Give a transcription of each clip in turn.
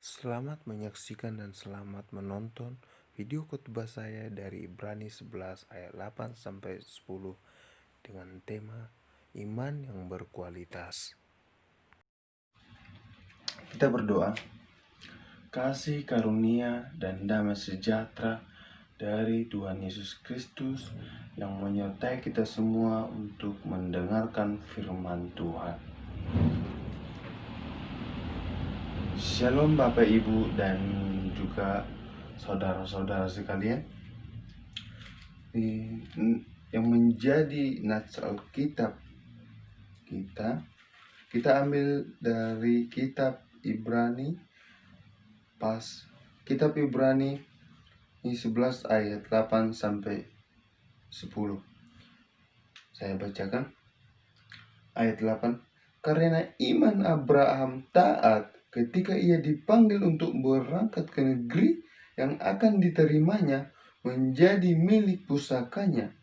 Selamat menyaksikan dan selamat menonton video khotbah saya dari Ibrani 11 ayat 8 sampai 10 dengan tema iman yang berkualitas. Kita berdoa, kasih karunia dan damai sejahtera dari Tuhan Yesus Kristus yang menyertai kita semua untuk mendengarkan firman Tuhan. Shalom Bapak Ibu dan juga saudara-saudara sekalian. Yang menjadi nats Alkitab kita ambil dari kitab Ibrani, kitab Ibrani 11 ayat 8 sampai 10. Saya bacakan ayat 8. Karena iman Abraham taat ketika ia dipanggil untuk berangkat ke negeri yang akan diterimanya menjadi milik pusakanya.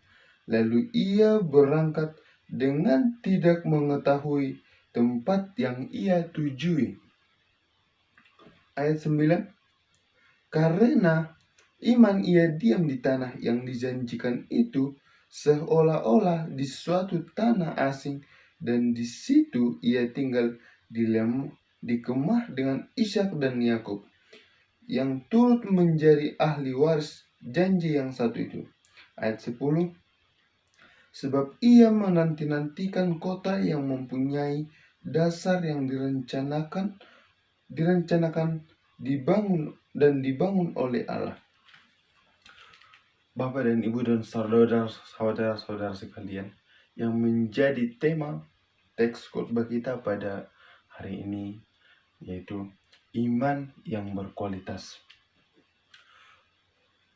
Lalu ia berangkat dengan tidak mengetahui tempat yang ia tujui. Ayat 9. Karena iman ia diam di tanah yang dijanjikan itu, seolah-olah di suatu tanah asing, dan di situ ia tinggal di kemah dengan Ishak dan Yakub, yang turut menjadi ahli waris janji yang satu itu. Ayat 10. Sebab ia menanti-nantikan kota yang mempunyai dasar yang direncanakan dibangun oleh Allah. Bapak dan Ibu dan saudara-saudara sekalian, yang menjadi tema teks khotbah kita pada hari ini yaitu iman yang berkualitas.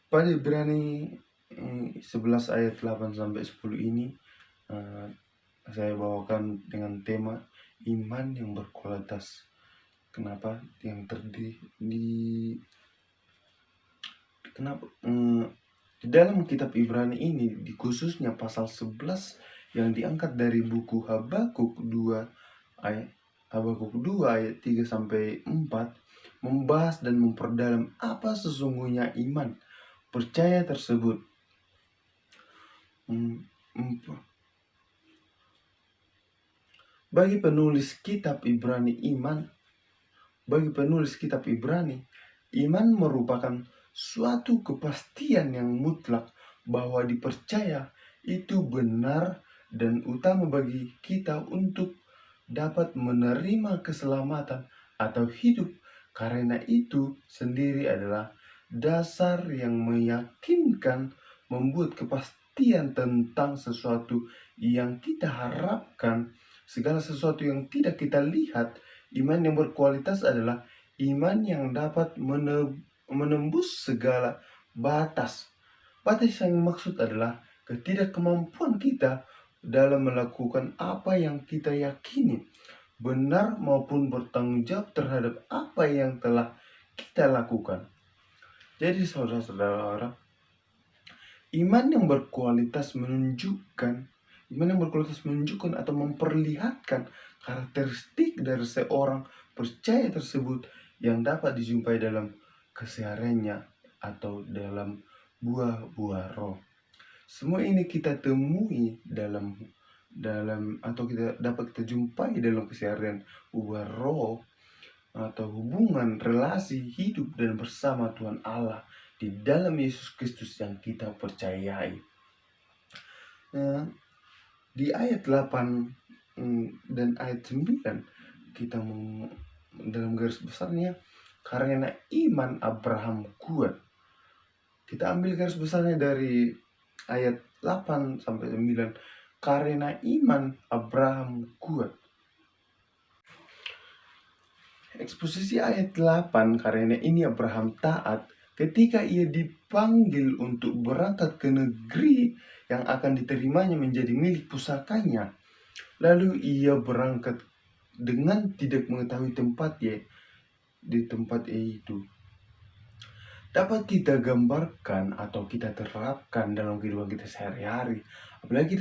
Pada Ibrani 11 ayat 8 sampai 10 ini saya bawakan dengan tema iman yang berkualitas. Kenapa? Yang terdiri di dalam kitab Ibrani ini, di khususnya pasal 11 yang diangkat dari buku Habakuk 2 ayat 3 sampai 4 membahas dan memperdalam apa sesungguhnya iman percaya tersebut. Bagi penulis kitab Ibrani, iman merupakan suatu kepastian yang mutlak bahwa dipercaya itu benar dan utama bagi kita untuk dapat menerima keselamatan atau hidup. Karena itu sendiri adalah dasar yang meyakinkan, membuat kepastian tentang sesuatu yang kita harapkan, segala sesuatu yang tidak kita lihat. Iman yang berkualitas adalah iman yang dapat menembus segala batas. Batas yang maksud adalah ketidakkemampuan kita dalam melakukan apa yang kita yakini benar maupun bertanggung jawab terhadap apa yang telah kita lakukan. Jadi saudara-saudara, iman yang berkualitas menunjukkan atau memperlihatkan karakteristik dari seorang percaya tersebut yang dapat dijumpai dalam kesehariannya atau dalam buah-buah roh. Semua ini kita temui atau kita dapat kita jumpai dalam keseharian buah roh atau hubungan relasi hidup dan bersama Tuhan Allah di dalam Yesus Kristus yang kita percayai. Di ayat 8 dan ayat 9 kita dalam garis besarnya, karena iman Abraham kuat. Kita ambil garis besarnya dari ayat 8 sampai 9. Karena iman Abraham kuat. Eksposisi ayat 8, karena ini Abraham taat ketika ia dipanggil untuk berangkat ke negeri yang akan diterimanya menjadi milik pusakanya. Lalu ia berangkat dengan tidak mengetahui tempatnya di tempat itu. Dapat kita gambarkan atau kita terapkan dalam kehidupan kita sehari-hari. Apalagi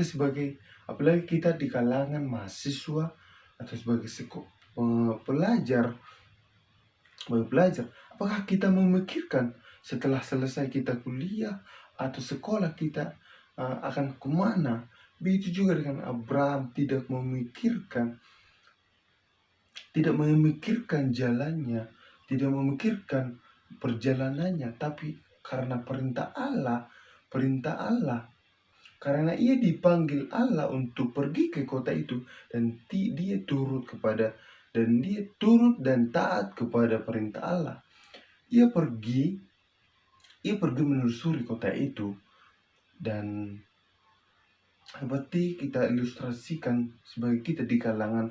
kita di kalangan mahasiswa atau sebagai pelajar belajar, apakah kita memikirkan setelah selesai kita kuliah atau sekolah kita akan kemana? Begitu juga dengan Abraham, tidak memikirkan jalannya, tidak memikirkan perjalanannya, tapi karena perintah Allah, karena ia dipanggil Allah untuk pergi ke kota itu, dan dia turut dan taat kepada perintah Allah. Ia pergi menelusuri kota itu, dan seperti kita ilustrasikan sebagai kita di kalangan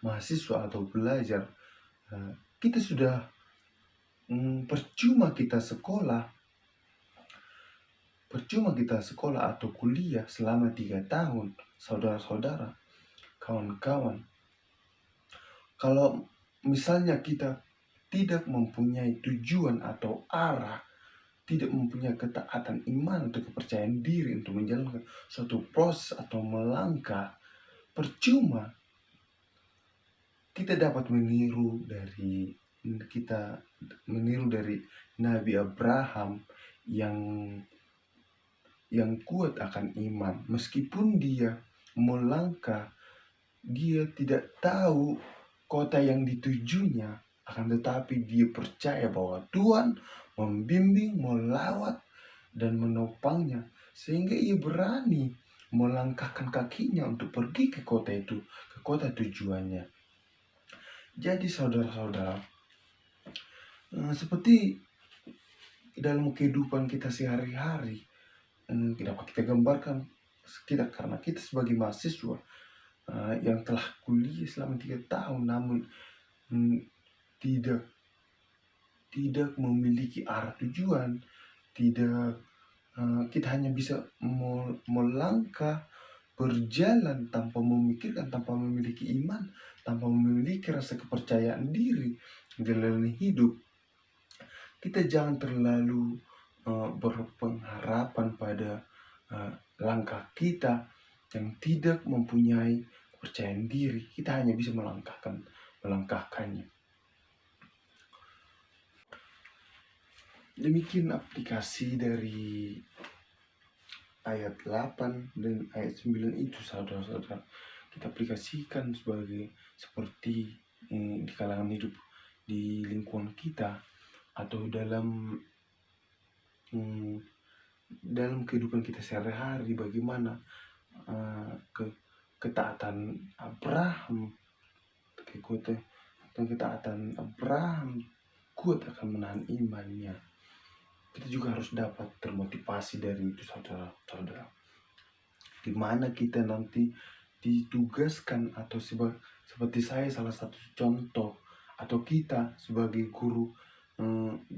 mahasiswa atau belajar, kita sudah percuma kita sekolah atau kuliah selama 3 tahun, saudara-saudara, kawan-kawan. Kalau misalnya kita tidak mempunyai tujuan atau arah, tidak mempunyai ketaatan iman atau kepercayaan diri untuk menjalankan suatu proses atau melangkah, percuma. Kita dapat meniru dari Nabi Abraham yang kuat akan iman. Meskipun dia melangkah, dia tidak tahu kota yang ditujunya, akan tetapi dia percaya bahwa Tuhan membimbing, melawat, dan menopangnya, sehingga ia berani melangkahkan kakinya untuk pergi ke kota itu, ke kota tujuannya. Jadi saudara-saudara, seperti dalam kehidupan kita sehari-hari, dapat kita gambarkan karena kita sebagai mahasiswa yang telah kuliah selama 3 tahun, namun tidak memiliki arah tujuan, kita hanya bisa melangkah, berjalan tanpa memikirkan, tanpa memiliki iman, tanpa memiliki rasa kepercayaan diri dalam hidup. Kita jangan terlalu berpengharapan pada langkah kita yang tidak mempunyai kepercayaan diri. Kita hanya bisa melangkahkannya. Demikian aplikasi dari ayat 8 dan ayat 9 itu, saudara-saudara. Kita aplikasikan seperti di kalangan hidup, di lingkungan kita, atau dalam kehidupan kita sehari-hari. Bagaimana ketaatan Abraham kuat akan menahan imannya. Kita juga harus dapat termotivasi dari itu, saudara-saudara. Di mana kita nanti ditugaskan, atau seperti saya salah satu contoh, atau kita sebagai guru,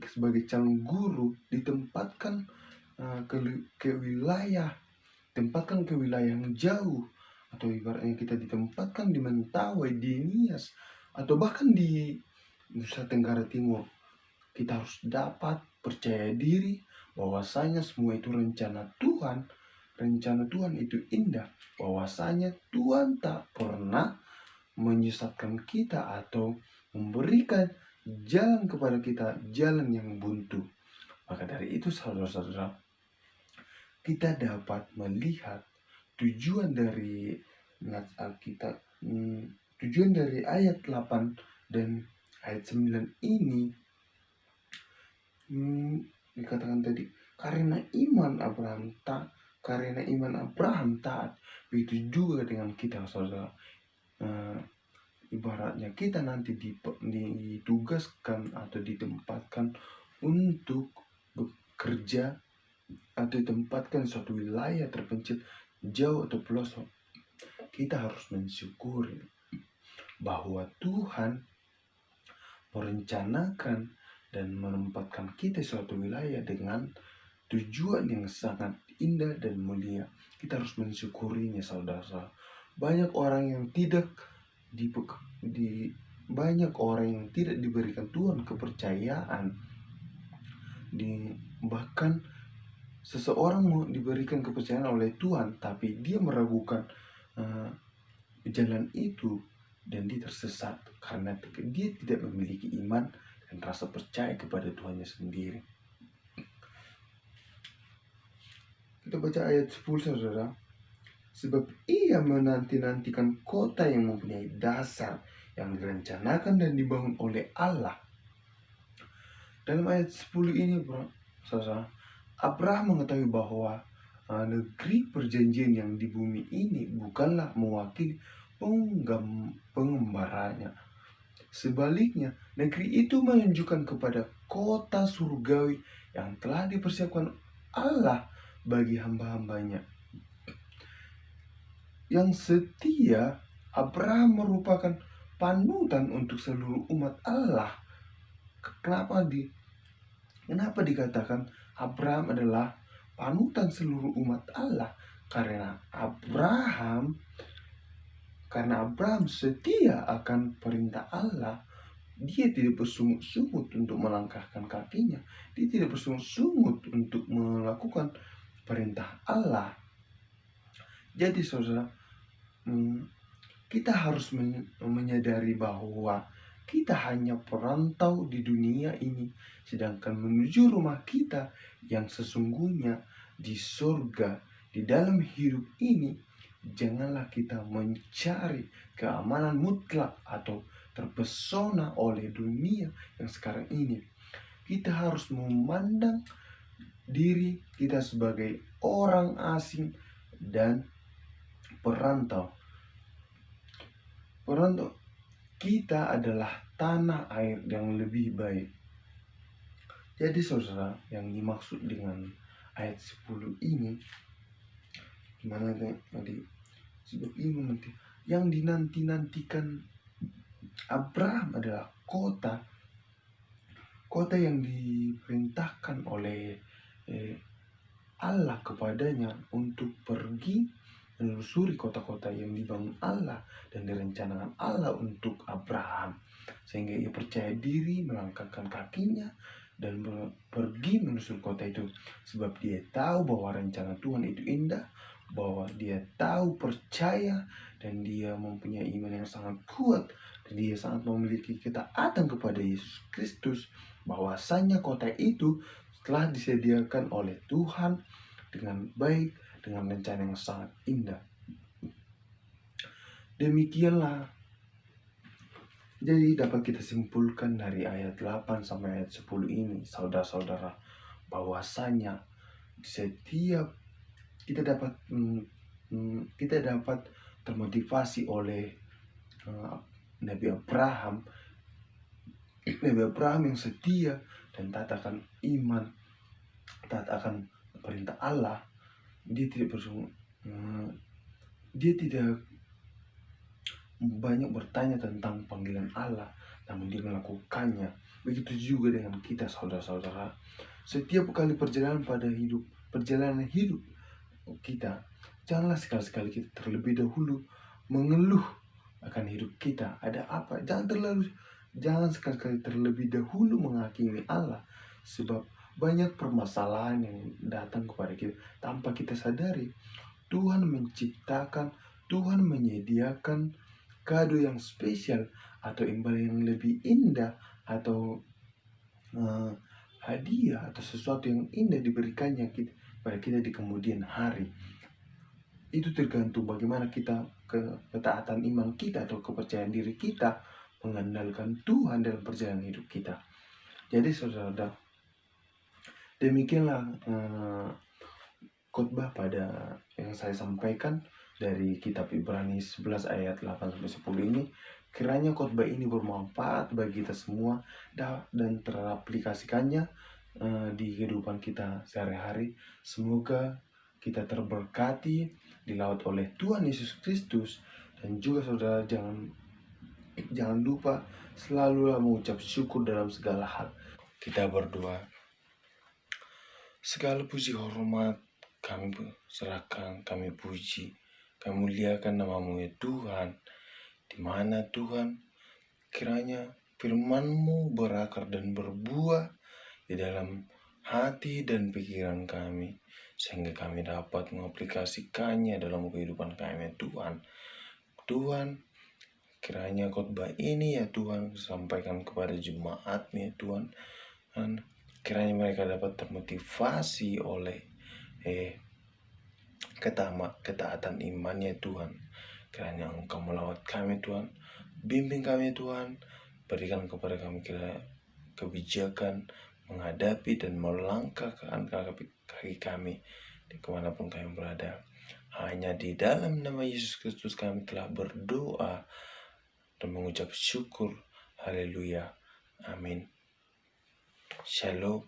sebagai calon guru ditempatkan ke wilayah yang jauh, atau ibaratnya kita ditempatkan di Mentawai, di Nias, atau bahkan di Nusa Tenggara Timur. Kita harus dapat percaya diri bahwasanya semua itu rencana Tuhan. Rencana Tuhan itu indah, bahwasanya Tuhan tak pernah menyesatkan kita atau memberikan jalan kepada kita, jalan yang buntu. Maka dari itu, saudara-saudara, kita dapat melihat tujuan dari Alkitab, tujuan dari ayat 8 dan ayat 9 ini. Dikatakan tadi, karena iman Abraham taat. Begitu juga dengan kita, saudara. Ibaratnya kita nanti ditugaskan atau ditempatkan untuk bekerja, atau ditempatkan suatu wilayah terpencil, jauh atau pelosok. Kita harus mensyukuri bahwa Tuhan merencanakan dan menempatkan kita di suatu wilayah dengan tujuan yang sangat indah dan mulia. Kita harus mensyukurinya, saudara. Banyak orang yang tidak diberikan Tuhan kepercayaan. Bahkan seseorang mau diberikan kepercayaan oleh Tuhan, tapi dia meragukan jalan itu. dan dia tersesat karena dia tidak memiliki iman dan rasa percaya kepada Tuhannya sendiri. Kita baca ayat 10, saudara. Sebab ia menanti-nantikan kota yang mempunyai dasar, yang direncanakan dan dibangun oleh Allah. Dalam ayat 10 ini, saudara, Abraham mengetahui bahwa negeri perjanjian yang di bumi ini bukanlah mewakili pengembaranya. Sebaliknya, negeri itu menunjukkan kepada kota surgawi yang telah dipersiapkan Allah bagi hamba-hambanya. Yang setia, Abraham merupakan panutan untuk seluruh umat Allah. Kenapa dikatakan Abraham adalah panutan seluruh umat Allah? Karena Abraham setia akan perintah Allah. Dia tidak bersungut-sungut untuk melangkahkan kakinya. Dia tidak bersungut-sungut untuk melakukan perintah Allah. Jadi saudara, kita harus menyadari bahwa kita hanya perantau di dunia ini, sedangkan menuju rumah kita yang sesungguhnya di surga, di dalam hidup ini, janganlah kita mencari keamanan mutlak atau terpesona oleh dunia yang sekarang ini. Kita harus memandang diri kita sebagai orang asing dan perantau. Kita adalah tanah air yang lebih baik. Jadi saudara, yang dimaksud dengan ayat 10 ini, gimana tadi? Sebab ini nanti yang dinanti-nantikan Abraham adalah kota yang diperintahkan oleh Allah kepadanya untuk pergi menelusuri kota-kota yang dibangun Allah dan direncanakan Allah untuk Abraham, sehingga ia percaya diri melangkahkan kakinya dan pergi menelusuri kota itu, sebab dia tahu bahwa rencana Tuhan itu indah, bahwa dia tahu, percaya, dan dia mempunyai iman yang sangat kuat, dan dia sangat memiliki ketaatan kepada Yesus Kristus, bahwasanya kota itu telah disediakan oleh Tuhan dengan baik, dengan rencana yang sangat indah. Demikianlah, jadi dapat kita simpulkan dari ayat 8 sampai ayat 10 ini, saudara-saudara, bahwasanya setiap kita dapat termotivasi oleh Nabi Abraham yang setia dan taat akan iman, taat akan perintah Allah. Dia tidak banyak bertanya tentang panggilan Allah, namun dia melakukannya. Begitu juga dengan kita, saudara-saudara. Setiap kali perjalanan hidup kita, janganlah sekali-sekali kita terlebih dahulu mengeluh akan hidup kita. Ada apa? Jangan sekali-kali terlebih dahulu menghakimi Allah, sebab banyak permasalahan yang datang kepada kita tanpa kita sadari. Tuhan menciptakan, Tuhan menyediakan kado yang spesial atau imbalan yang lebih indah, atau hadiah atau sesuatu yang indah diberikannya pada kita di kemudian hari. Itu tergantung bagaimana kita ketaatan iman kita atau kepercayaan diri kita mengandalkan Tuhan dalam perjalanan hidup kita. Jadi saudara, demikianlah khotbah pada yang saya sampaikan dari kitab Ibrani 11 ayat 8-10 ini. Kiranya khotbah ini bermanfaat bagi kita semua dan teraplikasikannya di kehidupan kita sehari-hari. Semoga kita terberkati, dilaut oleh Tuhan Yesus Kristus. Dan juga saudara, jangan lupa selalulah mengucap syukur dalam segala hal. Kita berdoa. Segala puji hormat kami serahkan, kami puji, kami muliakan nama-Mu ya Tuhan. Di mana Tuhan, kiranya firman-Mu berakar dan berbuah di dalam hati dan pikiran kami, sehingga kami dapat mengaplikasikannya dalam kehidupan kami Tuhan. Tuhan, Kiranya khotbah ini ya Tuhan sampaikan kepada jemaat-Mu ya Tuhan. Dan kiranya mereka dapat termotivasi oleh ketaatan iman ya Tuhan. Kiranya Engkau melawat kami Tuhan. Bimbing kami Tuhan. Berikan kepada kami kebijakan menghadapi dan melangkah ke kaki kami di kemanapun kami berada. Hanya di dalam nama Yesus Kristus kami telah berdoa dan mengucap syukur. Haleluya. Amin. Shalom.